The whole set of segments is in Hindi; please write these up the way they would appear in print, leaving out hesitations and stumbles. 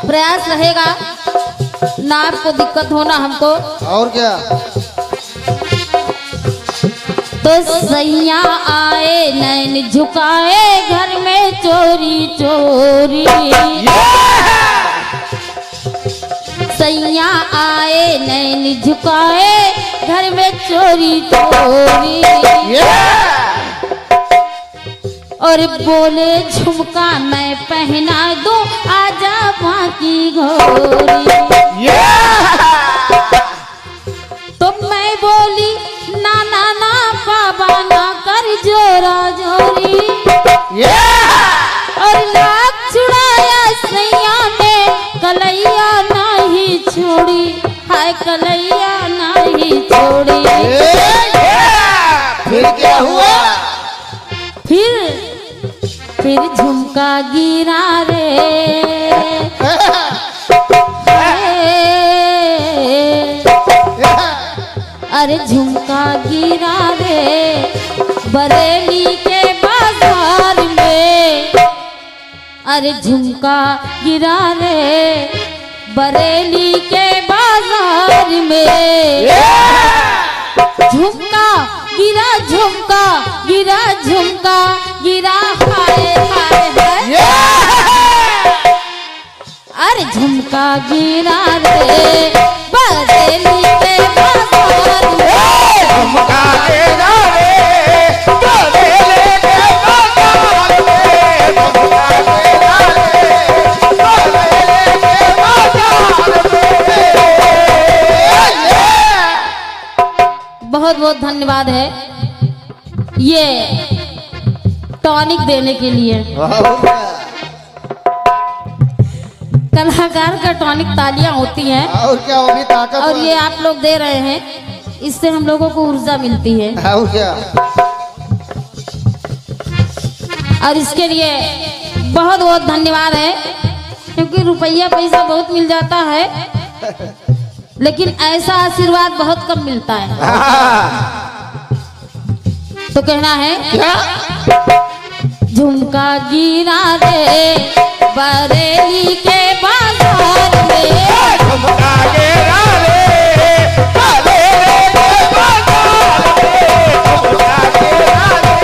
प्रयास रहेगा ना आपको दिक्कत होना हमको। और क्या। तो सैया आए नैन झुकाए घर में चोरी चोरी। सैया आए नैन झुकाए घर में चोरी चोरी। और बोले झुमका मैं पहना दूं आजा बाकी घोरी। तो मैं बोली ना ना ना बाबा ना कर जोरा जोरी। और लाख छुड़ाया सैया ने कलैया नहीं छोड़ी। हाय कलैया नहीं छोड़ी। फिर क्या हुआ? फिर झुमका गिरा रे। अरे झुमका गिरा रे बरेली के बाजार में। अरे झुमका गिरा रे बरेली के बाजार में। झुमका गिरा झुमका गिरा झुमका गिरा हाय हाय हाय। अरे झुमका गिरा रे बरेली के बाजार में। झुमका गिरा रे बरेली के बाजार में। झुमका गिरा रे बरेली के बाजार में। बहुत बहुत धन्यवाद है ये टॉनिक देने के लिए। कलाकार का टॉनिक तालियां होती हैं। और क्या, वो भी ताकत। और ये आप लोग दे रहे हैं, इससे हम लोगों को ऊर्जा मिलती है। और क्या। और इसके लिए बहुत बहुत धन्यवाद है, क्योंकि रुपया पैसा बहुत मिल जाता है लेकिन ऐसा आशीर्वाद बहुत कम मिलता है। तो कहना है क्या? झुमका गिरा रे बरेली के बाजार में। झुमका गिरा रे बरेली के बाजार में। झुमका गिरा रे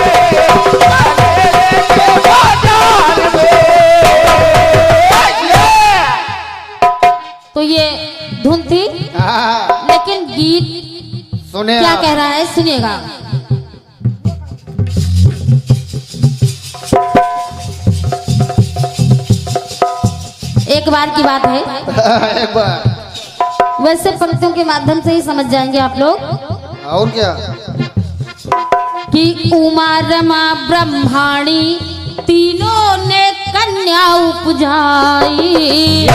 बरेली के बाजार में। तो ये धुन थी, लेकिन गीत सुने क्या कह रहा है सुनिएगा। एक बार की बात है, एक बार। वैसे पंक्तियों के माध्यम से ही समझ जाएंगे आप लोग। और क्या। कि उमा रमा ब्रह्माणी तीनों ने कन्या उपजाई।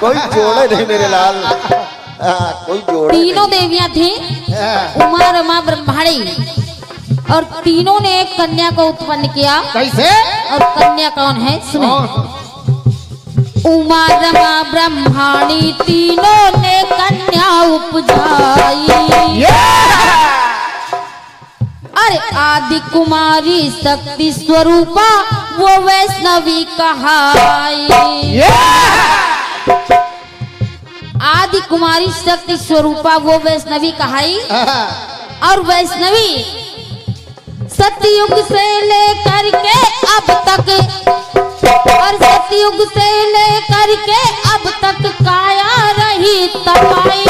कोई जोड़े नहीं मेरे लाल। कोई जोड़े। तीनों देवियां थी, उमा रमा ब्रह्माणी, और तीनों ने एक कन्या को उत्पन्न किया। कैसे? और कन्या कौन है सुने। उमा रमा ब्रह्माणी तीनों ने कन्या उपजाई। अरे आदि कुमारी शक्ति स्वरूपा वो वैष्णवी कहाई। आदि कुमारी शक्ति स्वरूपा वो वैष्णवी कहाई। और वैष्णवी सतयुग से लेकर के अब तक, और सतयुग से लेकर के अब तक काया रही तपाई।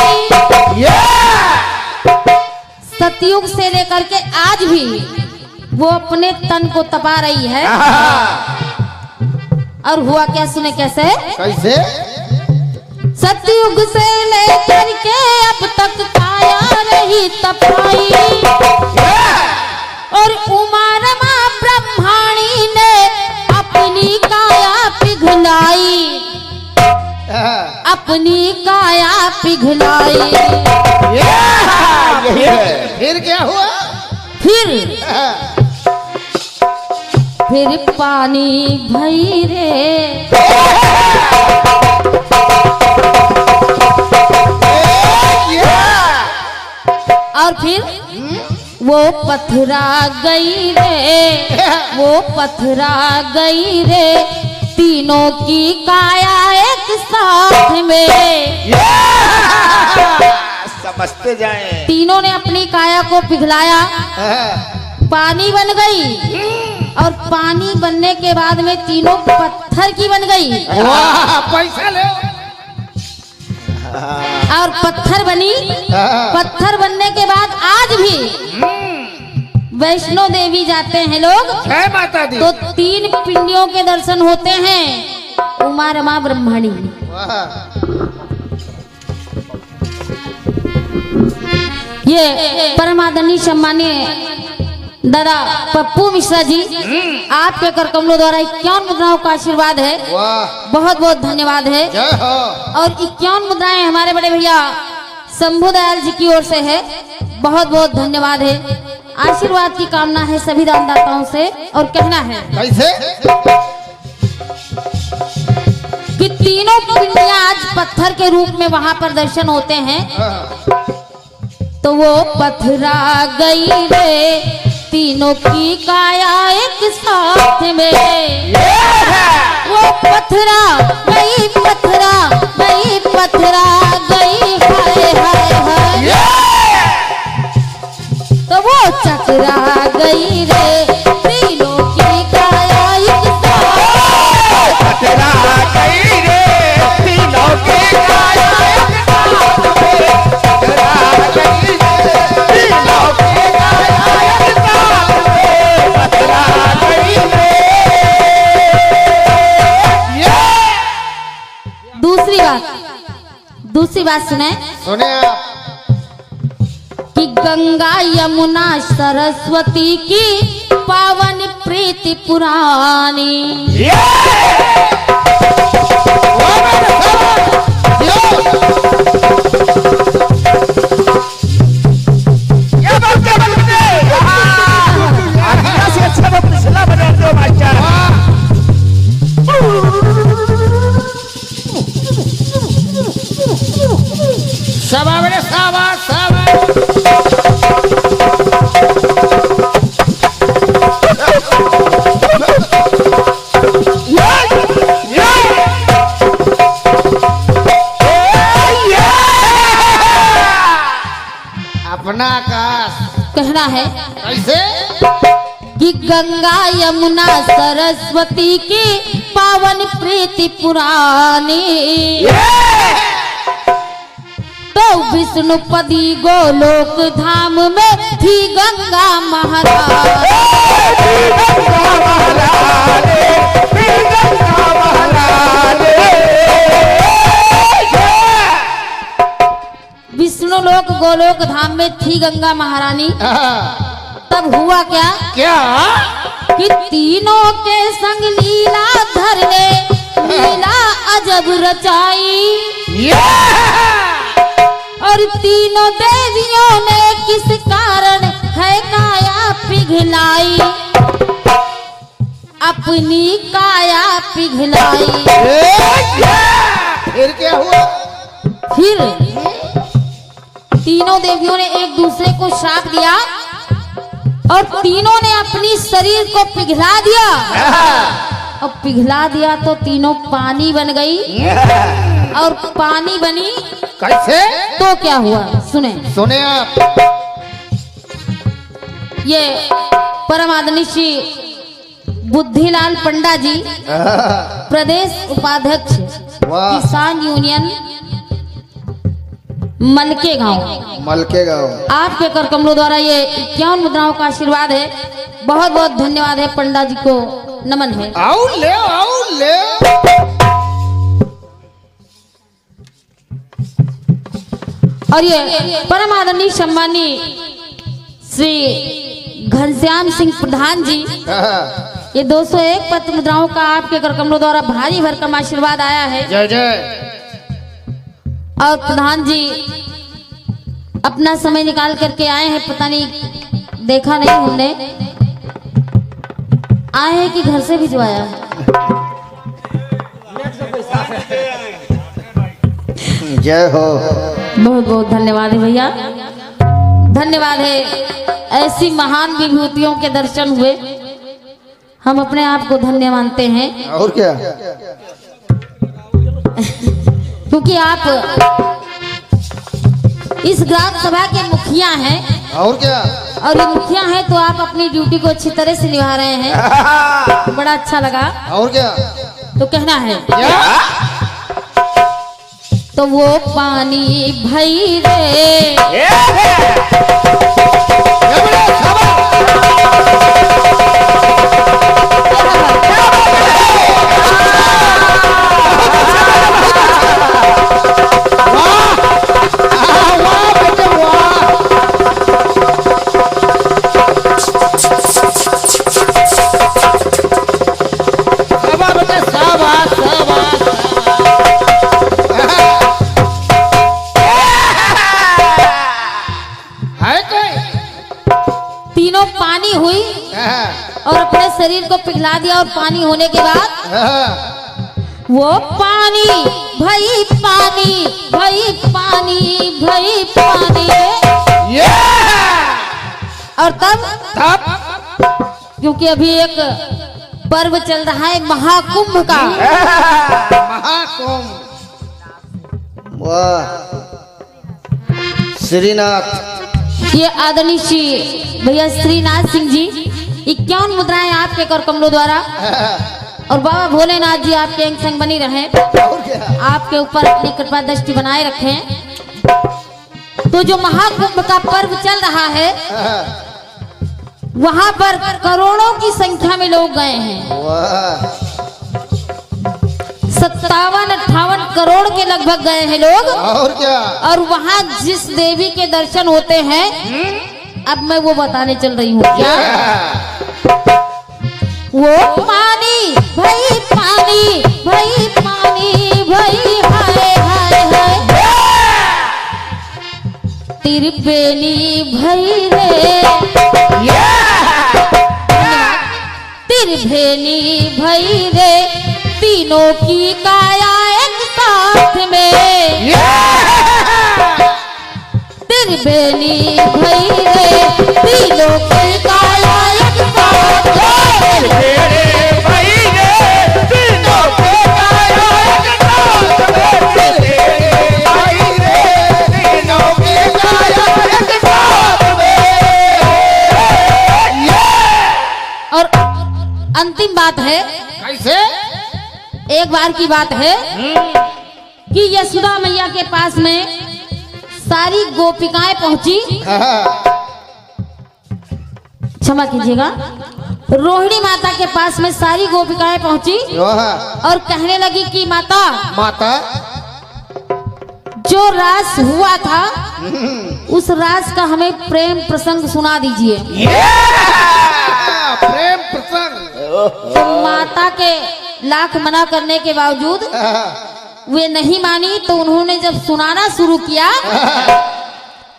सतयुग से लेकर के आज भी वो अपने तन को तपा रही है। और हुआ क्या सुने कैसे। कैसे? सतयुग से लेकर के अब तक काया रही तपाई। और उमा रमा ब्रह्माणी ने अपनी काया पिघलाई। अपनी काया पिघलाई। यही है। फिर क्या हुआ? फिर पानी भई रे, और फिर वो पथरा गई रे, वो पथरा गई रे, तीनों की काया एक साथ में। समझते जाएं। तीनों ने अपनी काया को पिघलाया, पानी बन गई, और पानी बनने के बाद में तीनों पत्थर की बन गई। वाह, पैसा ले। और पत्थर बनी। पत्थर बनने के बाद आज भी वैष्णो देवी जाते हैं लोग, जय माता दी। तो 3 पिंडियों के दर्शन होते हैं, उमा रमा ब्रह्मणी। ये परम आदरणीय सम्मानीय दादा पप्पू मिश्रा जी, आपके कर कमलों द्वारा 51 मुद्राओं का आशीर्वाद है। वाह, बहुत बहुत धन्यवाद है। जय हो। और 51 मुद्राएं हमारे बड़े भैया शंभू दयाल जी की ओर से है। बहुत बहुत धन्यवाद है। आशीर्वाद की कामना है सभी दानदाताओं से, और कहना है कैसे? कि तीनों पिंडियां आज पत्थर के रूप में वहां पर दर्शन होते हैं। तो वो पथरा गई रे, तीनों की काया एक साथ में। वो पथरा गई, पथरा गई, पथरा गई, हाय हाय हाय। तो वो चकरा गई रे, तीनों की काया एक साथ। पथरा गई रे, तीनों की काया एक साथ में। पथरा गई रे, तीनों की काया एक साथ में। पथरा गई रे। दूसरी बात सुने सुने आप। कि गंगा यमुना सरस्वती की पावन प्रीति पुरानी। शाबाश, शाबाश, शाबाश। अपना आकाश कहना है कैसे? कि गंगा यमुना सरस्वती की पावन प्रीति पुरानी। तो विष्णुपदी गोलोक धाम में थी गंगा महारानी। विष्णु लोक गोलोक धाम में थी गंगा महारानी। तब हुआ क्या? क्या? कि तीनों के संग लीला धर ने लीला अजब रचाई। और तीनों देवियों ने किस कारण है काया पिघलाई, अपनी काया पिघलाई। फिर क्या हुआ? फिर तीनों देवियों ने एक दूसरे को श्राप दिया, और तीनों ने अपनी शरीर को पिघला दिया। और पिघला दिया तो तीनों पानी बन गई, और पानी बनी कैसे? तो क्या हुआ सुने। सुने आप। ये परम आदरणीय श्री बुद्धिलाल पंडा जी, प्रदेश उपाध्यक्ष वाह। किसान यूनियन मलके गांव, मलके गाँव। आपके कर कमलों द्वारा ये 51 मुद्राओं का आशीर्वाद है। बहुत बहुत धन्यवाद है, पंडा जी को नमन है। आओ ले, आओ ले। और ये परम आदरणीय सम्मानीय श्री घनश्याम सिंह प्रधान जी, ये 201 पत्र मुद्राओं का आपके कर कमलों द्वारा भारी भरकम आशीर्वाद आया है। जय जय। और प्रधान जी अपना समय निकाल करके आए हैं, पता नहीं देखा नहीं हमने, आए हैं कि घर से भिजवाया? जय हो। बहुत बहुत धन्यवाद है भैया, धन्यवाद है। ऐसी महान विभूतियों के दर्शन हुए, हम अपने आप को धन्य मानते हैं। और क्या? क्योंकि आप इस ग्राम सभा के मुखिया हैं, और क्या? और ये मुखिया हैं तो आप अपनी ड्यूटी को अच्छी तरह से निभा रहे हैं, बड़ा अच्छा लगा। और क्या? तो कहना है क्या? तो वो पानी भई रे, तीनों पानी हुई और अपने शरीर को पिघला दिया, और पानी होने के बाद वो पानी भई पानी भई पानी भई पानी, और तब क्योंकि अभी एक पर्व चल रहा है महाकुंभ का, महाकुंभ। वाह श्रीनाथ। ये आदरणीय श्री भैया श्रीनाथ सिंह जी 51 मुद्राएं आपके कर कमलों द्वारा, और बाबा भोलेनाथ जी आपके अंग संग बनी रहे, और क्या? आपके ऊपर अपनी कृपा दृष्टि बनाए रखें। तो जो महाकुंभ का पर्व चल रहा है, वहां पर करोड़ों की संख्या में लोग गए हैं। वाह 57-58 करोड़ के लगभग गए हैं लोग। और क्या? और वहां जिस देवी के दर्शन होते हैं, अब मैं वो बताने चल रही हूँ। क्या? वो पानी भई पानी भई पानी भई हाय हाय हाय, तिरबेनी भई रे, तिरबेनी भई रे, तीनों की काया एक साथ में, तिरबेनी भई रे, तीनों की काया एक साथ में। और अंतिम बात है, कैसे? एक बार की बात है कि यशोदा मैया के पास में सारी गोपिकाएं पहुंची, क्षमा कीजिएगा, रोहिणी माता के पास में सारी गोपिकाएं पहुंची और कहने लगी कि माता माता जो रास हुआ था उस रास का हमें प्रेम प्रसंग सुना दीजिए। प्रेम प्रसंग। तो माता के लाख मना करने के बावजूद वे नहीं मानी, तो उन्होंने जब सुनाना शुरू किया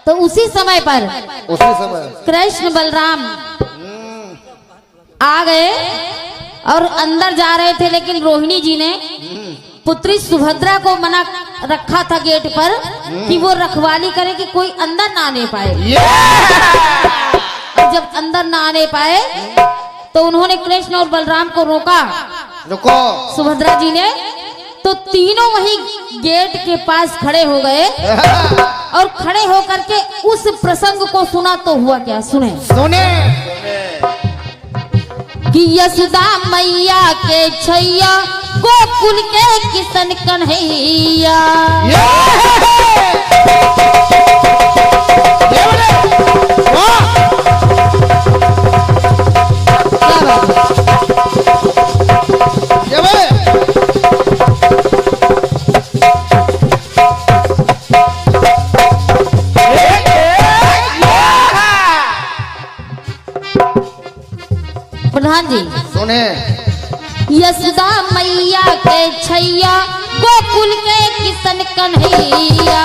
तो उसी समय कृष्ण बलराम आ गए और अंदर जा रहे थे, लेकिन रोहिणी जी ने पुत्री सुभद्रा को मना रखा था गेट पर कि वो रखवाली करे कि कोई अंदर ना आने पाए। और जब अंदर ना आने पाए तो उन्होंने कृष्ण और बलराम को रोका, रुको। सुभद्रा जी ने, तो तीनों वहीं गेट के पास खड़े हो गए और खड़े होकर के उस प्रसंग को सुना। तो हुआ क्या, सुने सुने। कि यशोदा मैया के छैया गोकुल के किशन कन्हैया, प्रधान जी सुने। यशोदा मैया के छैया गोकुल के किशन सन कन्हैया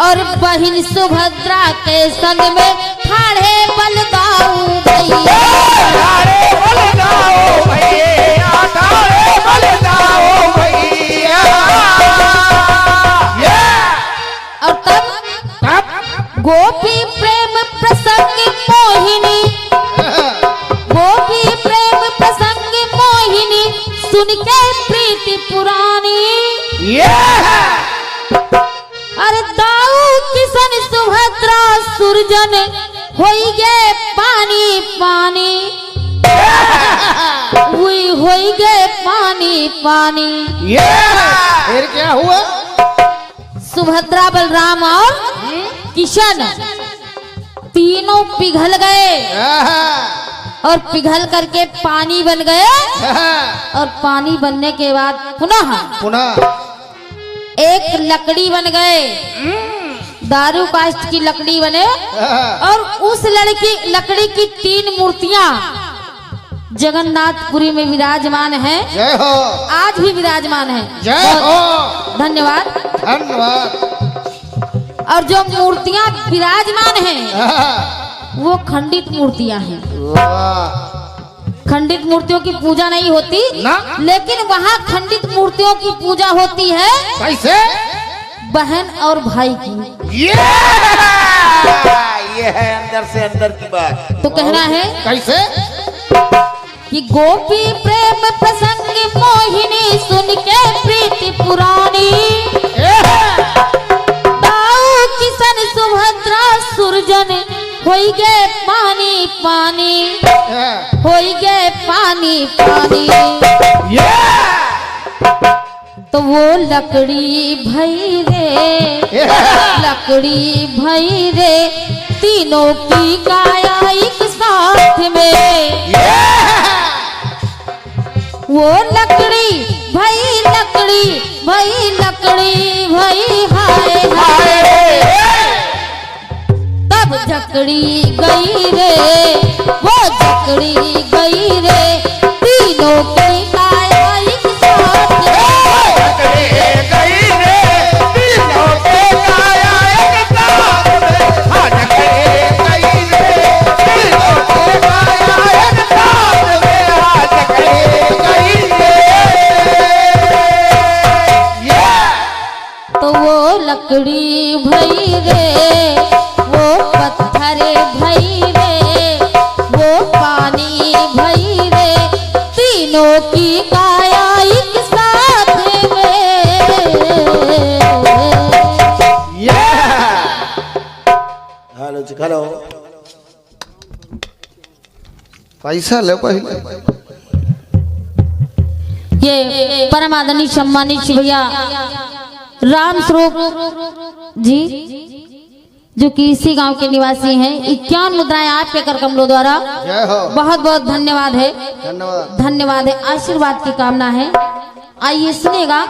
और बहिन सुभद्रा के संग में ठाड़े बलदाऊ भैया। ठाड़े बलदाऊ भैया, ठाड़े बलदाऊ भैया। और तब गोपी प्रेम प्रसंग मोहिनी, गोपी प्रेम प्रसंग मोहिनी सुन के प्रीति पुरानी। अरे दाऊ किशन सुभद्रा सुरजन होई गे पानी पानी, हुई होई गे पानी पानी। फिर क्या हुआ? सुभद्रा बलराम और किशन तीनों पिघल गए और पिघल करके पानी बन गए। और पानी बनने के बाद पुनः एक लकड़ी बन गए, दारू काष्ठ की लकड़ी बने। और उस लकड़ी की 3 मूर्तियां जगन्नाथपुरी में विराजमान हैं। जय हो, आज भी विराजमान है। जय हो, धन्यवाद धन्यवाद। और जो मूर्तियां विराजमान हैं वो खंडित मूर्तियां हैं। वाह, खंडित मूर्तियों की पूजा नहीं होती ना? लेकिन वहाँ खंडित मूर्तियों की पूजा होती है कैसे? बहन और भाई की। ये है अंदर से अंदर की बात। तो कहना है कैसे? कि गोपी प्रेम प्रसंग मोहिनी सुन के प्रीति पुरानी। दाऊ किशन सुभद्रा सुरजन होई गे पानी पानी, होई गे पानी पानी। तो वो लकड़ी भई रे, लकड़ी भई रे तीनों की काया एक साथ में। वो लकड़ी भई, लकड़ी भई, लकड़ी भई हाय हाय। तब जकड़ी गई रे, वो जकड़ी गई रे तीनों की काया एक साथ में। तो वो लकड़ी भई रे, वो पत्थर भई रे, वो पानी भई रे तीनों की काया एक साथ में। हेलो हेलो, पैसा ले पहले। ये परम आदरणीय सम्मानित भैया राम स्वरूप जी जो कि इसी गांव के निवासी हैं, 51 मुद्राएं आपके कर कमलों द्वारा। जय हो, बहुत बहुत धन्यवाद है, धन्यवाद। धन्यवाद है, आशीर्वाद की कामना है। आइए सुनेगा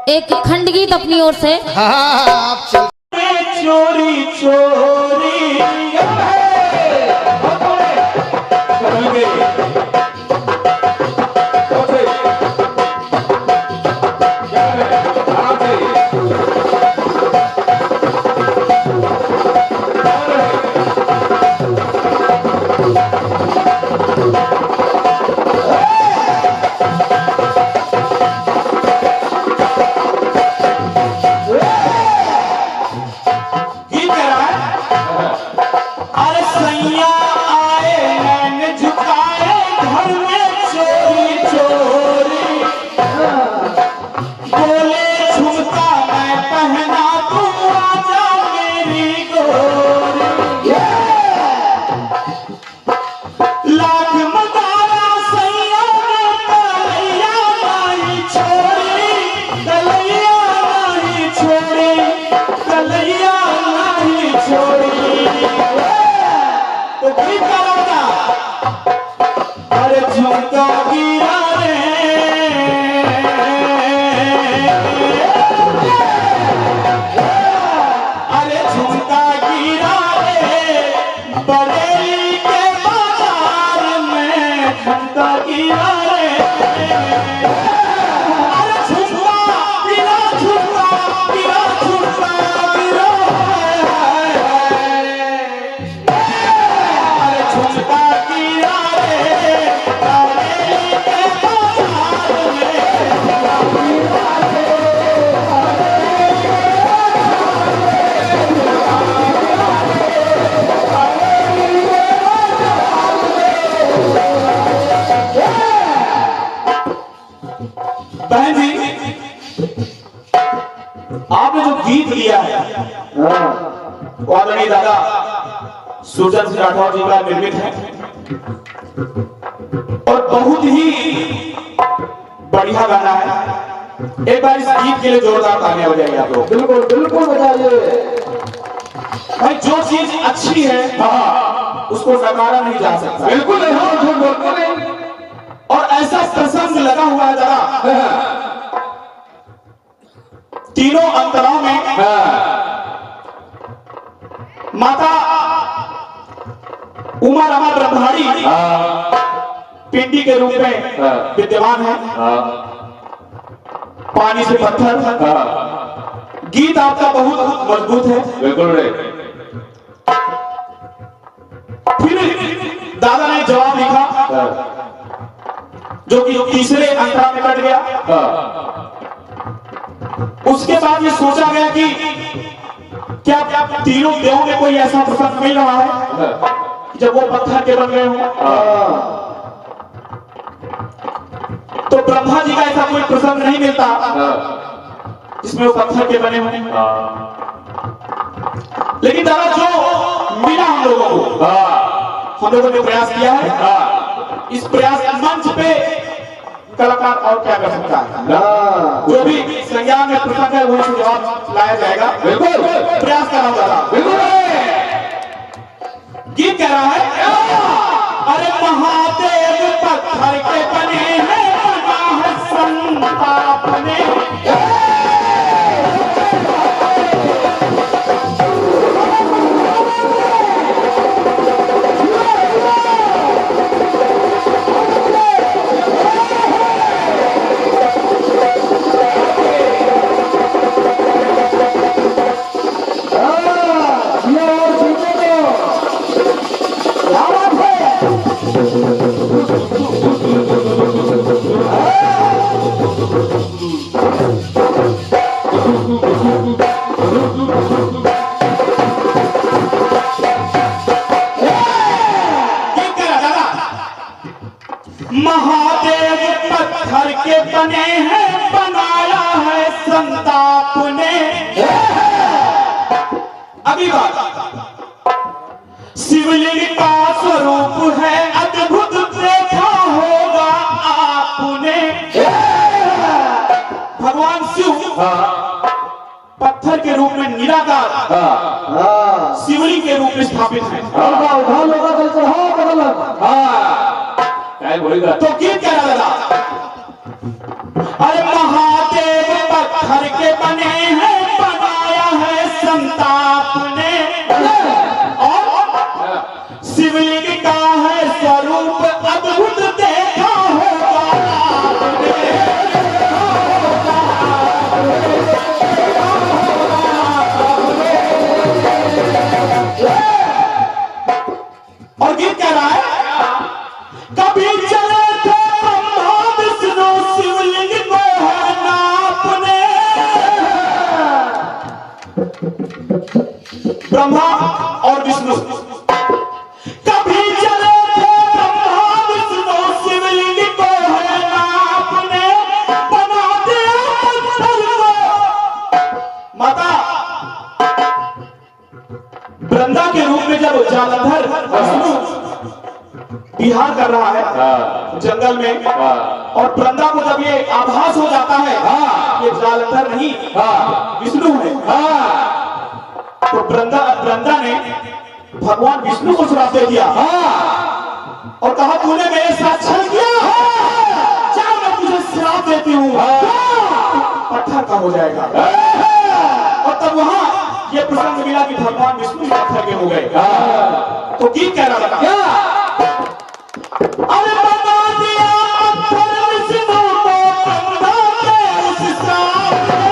एक खंड गीत अपनी ओर से। आप चल। चोरी चोरी बरेली के बाजार में झंडा गिरा। बहन जी, आपने जो गीत दिया है वो आदरणीय दादा सुरजन सिंह राठौर जी का निर्मित है और बहुत ही बढ़िया गाना है। एक बार इस गीत के लिए जोरदार तालियां बजाइए आप लोग। बिल्कुल बिल्कुल बजाइए। भाई जो चीज अच्छी है उसको नकारा नहीं जा सकता। बिल्कुल नहीं, हाँ, झूठ बिल्कुल नहीं। और ऐसा प्रसंग लगा हुआ है दादा, तीनों अंतराओं में माता उमा रमा ब्रह्माणी पिंडी के रूप में विद्यमान है। पानी से पत्थर, गीत आपका बहुत मजबूत है। बिल्कुल फिर दादा ने जवाब लिखा जो कि तीसरे अंतराल में कट गया। उसके बाद ये सोचा गया कि क्या तीनों देवों में कोई ऐसा प्रसंग मिल रहा है जब वो पत्थर के बन गए हों। तो ब्रह्मा जी का ऐसा कोई प्रसंग नहीं मिलता जिसमें वो पत्थर के बने हों। लेकिन दादा जो मिला हम लोगों को, हम लोगों ने प्रयास किया है। इस प्रयास मंच पे कलाकार और क्या कर सकता है। जो भी संज्ञान में प्रसंग है वही से जवाब लाया जाएगा। बिल्कुल प्रयास कर रहा हूं दादा। बिल्कुल। गीत कह रहा है, अरे महादेव पत्थर के बने हैं, बना है संताप ने। महादेव पत्थर के बने हैं, बनाया है संताप ने। अगली बात, शिवलिंग का स्वरूप है अद्भुत, देखा होगा आपने। भगवान शिव पत्थर के रूप में निराकार शिवलिंग के रूप में स्थापित है। बोलेगा तो गीत क्या लगा, अरे महादेव पत्थर के बने हैं, बनाया है संताप ने। और शिवलिंग का है स्वरूप अद्भुत, देखा होगा आपने। और गीत कह रहा है, कभी चले थे ब्रह्मा विष्णु, शिवलिंग को है नापने। ब्रह्मा और विष्णु कभी चले थे ब्रह्मा विष्णु, शिवलिंग को है नापने। बना दिया पत्थर को। माता वृंदा के रूप में जब जालंधर विष्णु विहार कर रहा है जंगल में, और वृंदा को जब ये आभास हो जाता है ये जालंधर नहीं विष्णु है, तो वृंदा ने भगवान विष्णु को श्राप दे दिया और कहा तूने मेरे साथ छल किया, चल मैं तुझे श्राप देती हूँ, पत्थर का हो जाएगा। और तब वहां ये प्रसंग मिला कि भगवान विष्णु पत्थर के हो गए। तो गीत कह रहा था, अरे बना दिया पत्थर विष्णु को, ब्रह्मा के उस श्राप ने।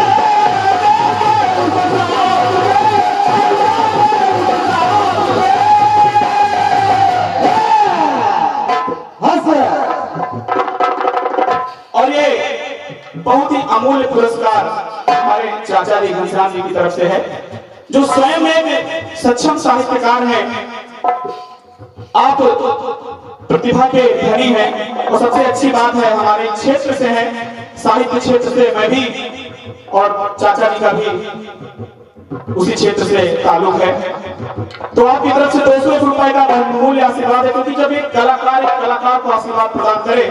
और ये बहुत ही अमूल्य पुरस्कार हमारे चाचा जी घनश्याम जी की तरफ से है, जो स्वयं एक सक्षम साहित्यकार हैं। आप प्रतिभा के धनी हैं और सबसे अच्छी बात है हमारे क्षेत्र से है, साहित्य क्षेत्र से मैं भी और चाचा जी का भी उसी क्षेत्र से ताल्लुक है। तो आपकी तरफ से 200 रुपए का बहुमूल्य आशीर्वाद है, क्योंकि जब एक कलाकार को आशीर्वाद प्रदान करे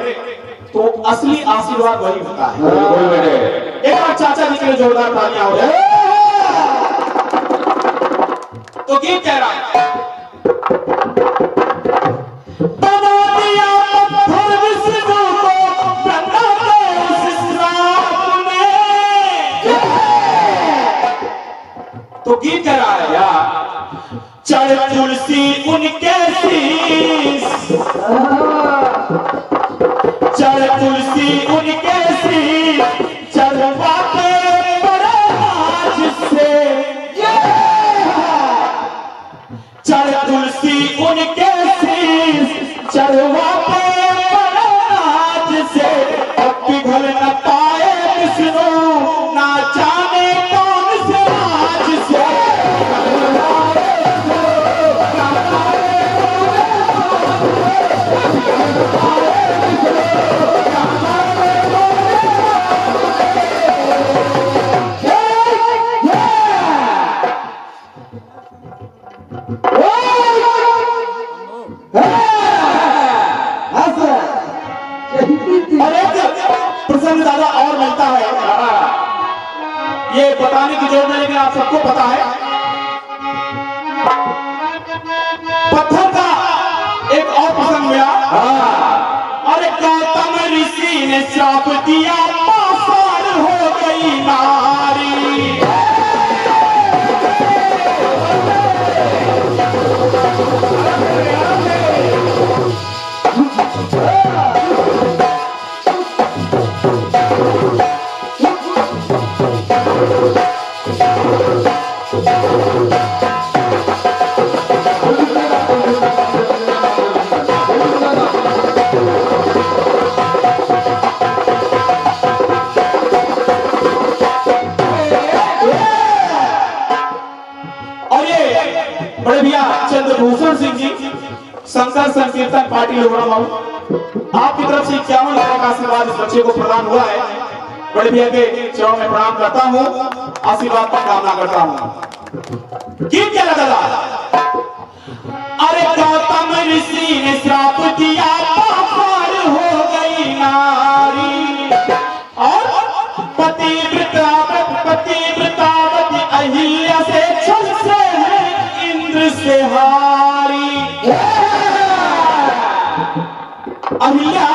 तो असली आशीर्वाद वही होता है। एक बार चाचा जी के लिए जोरदार तालियां हो जाए। तो गीत कह रहा है, बना दिया पत्थर विष्णु को, बना दो उस श्राप ने। तो गीत कह रहा है यार, चढ़ तुलसी उनके शीश, चढ़ तुलसी उनके शीश, चढ़वाते बड़े राज से, चढ़ तुलसी उनके शीश, चढ़वाते बड़े राज से। अब पिघल न पाए विष्णु, ना जाने कौन से राज से। और एक प्रसंग दादा और मिलता है, ये बताने की जरूरत नहीं, लेकिन आप सबको पता है। पत्थर का एक और प्रसंग मिला। अरे गौतम ऋषि ने श्राप दिया, पासार हो गई नारी। बड़े भैया चंद्रभूषण सिंह जी, शंकर संकीर्तन पार्टी लोहड़ा माऊ, आपकी तरफ से 51 लाख का आशीर्वाद इस बच्चे को प्रदान हुआ है। बड़े भैया के चरणों में प्रणाम करता हूँ, आशीर्वाद की कामना करता हूँ। गीत क्या लगा? अरे गौतम ऋषि ने श्राप दिया, पासार हो गई नारी। और पतिव्रतावती अहिल्या से छल से है इंद्र से हारी। अहिल्या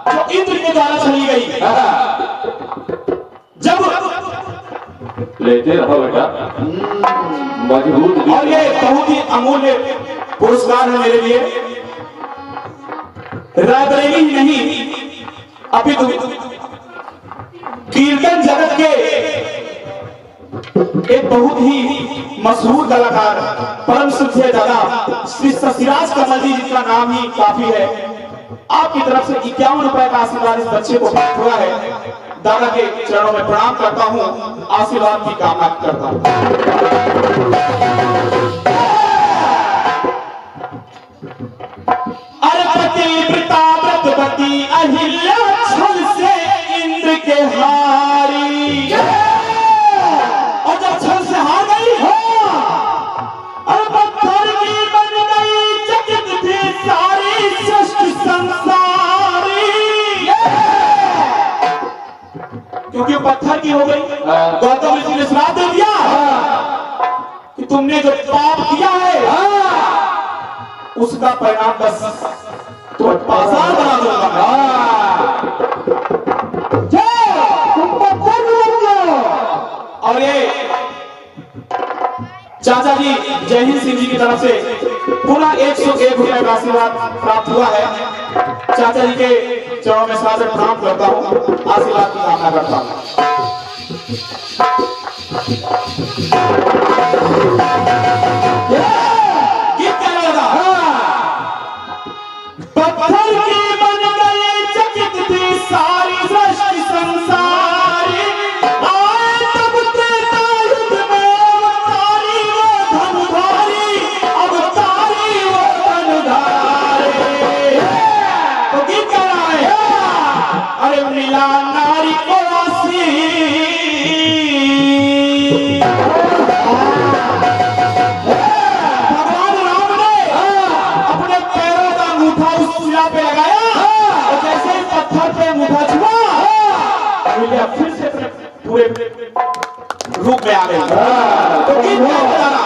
जो इंद्र के द्वारा चली गई, जब लेते रहो बेटा, मजबूत। और ये बहुत ही अमूल्य पुरस्कार है मेरे लिए। रायबरेली ही नहीं, अभी तो कीर्तन जगत के एक बहुत ही मशहूर कलाकार, परम श्रद्धेय दादा श्री शशिराज कमल जी, जिनका नाम ही काफी है, आपकी तरफ से 51 रुपए का आशीर्वाद इस बच्चे को प्राप्त हुआ है। दादा के चरणों में प्रणाम करता हूँ, आशीर्वाद की कामना करता हूँ। पतिव्रतावती अहिल्या छल से इंद्र के हारी। और जब छल से हार गई, और पत्थर की बन गई जगत थी सारी सृष्टि संसारी। क्योंकि पत्थर की हो गई, गौतम ऋषि ने श्राप दे दिया कि तुमने जो पाप किया है उसका परिणाम बस तो पासार बना दूंगा। और ये चाचा जी जय हिंद सिंह जी की तरफ से पुनः 101 रुपए का आशीर्वाद प्राप्त हुआ है। चाचा जी के चरणों में सादर प्रणाम करता हूँ, आशीर्वाद की कामना करता हूँ। गीत क्या लगा? पत्थर की बन गई जगत थी सारी सृष्टि संसारी। आए तब त्रेता युग में अवतारी वो धनुधारी, अवतारी वो धनुधारी। तो गीत क्या है? अरे मिलान रूप में आ गई। तो गीत क्या बजाना?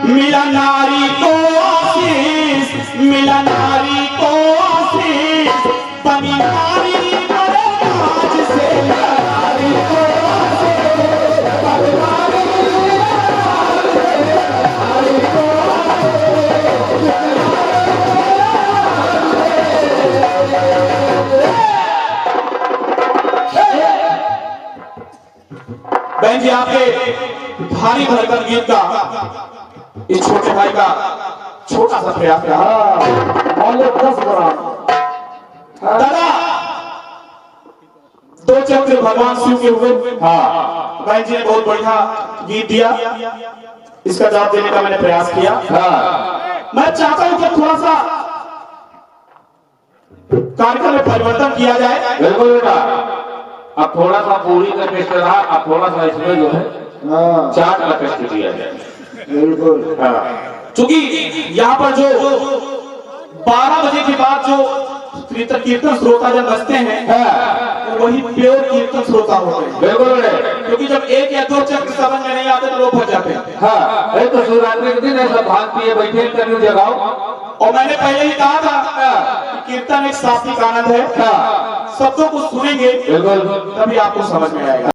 मिला नारी को आशीष, मिला नारी को आशीष, बनी नारी बड़े राज से। मिला नारी को आशीष, बनी नारी को बहन जी, आपके भारी भरकम गीत का इस छोटे भाई का छोटा सा प्रयास रहा। 10 ग्राम दादा, 2 चक्र भगवान शिव के हुए। हाँ बहन जी ने बहुत बढ़िया गीत दिया, इसका जवाब देने का मैंने प्रयास किया। हाँ मैं चाहता हूं कि थोड़ा सा कार्यक्रम में परिवर्तन किया जाए। बिल्कुल बेटा, अब थोड़ा सा पूरी का टेस्ट रहा, अब थोड़ा सा इसमें जो है हाँ चाट का टेस्ट दिया जाए। बिल्कुल। क्योंकि यहाँ पर जो 12 बजे के बाद जो कीर्तन श्रोता जब बजते हैं, वही प्योर कीर्तन श्रोता होते हैं। बिल्कुल। क्योंकि जब 1 या 2 चक्र समझ में नहीं आते तो लोग फंस जाते हैं। हाँ, अरे तो शिवरात्रि के दिन ऐसा भांग पिए बैठे इंटरव्यू जगाओ। और मैंने पहले ही कहा था कि कीर्तन एक सात्विक आनंद है। शब्दों को सुनेंगे बिल्कुल, तभी आपको समझ में आएगा।